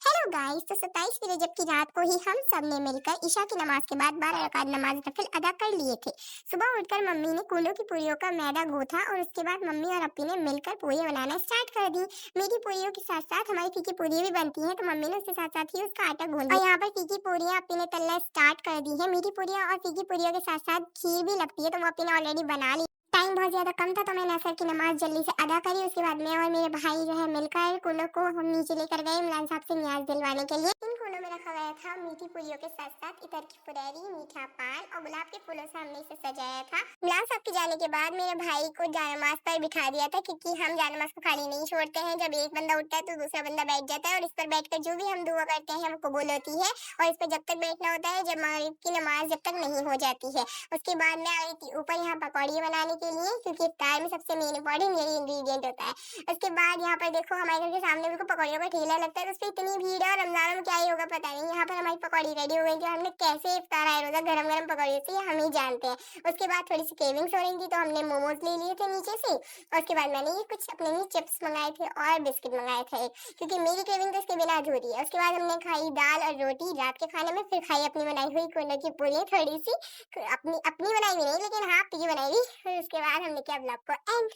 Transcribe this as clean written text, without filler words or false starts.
Hello guys. तो 27 रजब की रात को ही हम सब ने मिलकर ईशा की नमाज के बाद 12 रकात नमाज नफिल अदा कर लिए थे। सुबह उठकर मम्मी ने कूलों की पूरियों का मैदा गूथा और उसके बाद मम्मी और अपी ने मिलकर पूरी बनाना स्टार्ट कर दी। मेरी पूरियों के साथ साथ हमारी फीकी पूरी भी बनती है, तो मम्मी ने उसके साथ साथ ही उसका आटा गूंद दिया। और यहाँ पर फीकी पूरियाँ अपी ने तलना स्टार्ट कर दी है। मेरी पूरियाँ और फीकी पूरियों के साथ साथ खीर भी लगती है, तो वो अपी ने ऑलरेडी बना ली। टाइम बहुत ज्यादा कम था, तो मैंने असर की नमाज जल्दी से अदा करी। उसके बाद मैं और मेरे भाई जो है मिलकर कूलों को हम नीचे लेकर गए इमरान साहब से न्याज दिलवाने के लिए। इन कूलों में रखा गया था मीठी पूरियों के साथ साथ इतर की फुलैरी, मीठा पान और गुलाब के फूलों से हमने इसे सजाया था। इमरान साहब के जाने के बाद मेरे भाई को जानमाज पर बिठा दिया था, क्योंकि हम जानमाज को खाली नहीं छोड़ते हैं। जब एक बंदा उठता है तो दूसरा बंदा बैठ जाता है, और इस पर बैठकर जो भी हम दुआ करते हैं हम कबूल होती है। और इस पर जब तक बैठना होता है जब मगरिब की नमाज जब तक नहीं हो जाती है। उसके बाद मैं आई थी ऊपर यहाँ पकौड़ी बनाने के लिए, क्योंकि इफ्तार में सबसे मेन इंपॉर्टेंट यही इंग्रेडिएंट होता है। उसके बाद यहाँ पर देखो हमारे घर के सामने बिल्कुल पकौड़ियों का ठेला लगता है, तो उस पर इतनी भीड़ है और रमजान में क्या ही होगा पता नहीं। यहाँ पर हमारी पकौड़ी रेडी हो गई थी। हमने कैसे इफ्तार आए रोजा गरम गरम पकौड़ी से, हम ही जानते हैं। उसके बाद थोड़ी सी क्रेविंग्स हो रही थी, तो हमने मोमोज ले लिए थे नीचे से। और उसके बाद मैंने ये कुछ अपने लिए चिप्स मंगाए थे और बिस्किट मंगाए थे, क्योंकि मेरी क्रेविंग तो इसके बिना अधूरी है। उसके बाद हमने खाई दाल और रोटी रात के खाने में, फिर खाई अपनी बनाई हुई कोयले की पूरी थोड़ी सी। अपनी अपनी बनाई हुई नहीं, लेकिन हाँ पी बनाई हुई। फिर उसके बाद हमने किया ब्लॉग को एंड।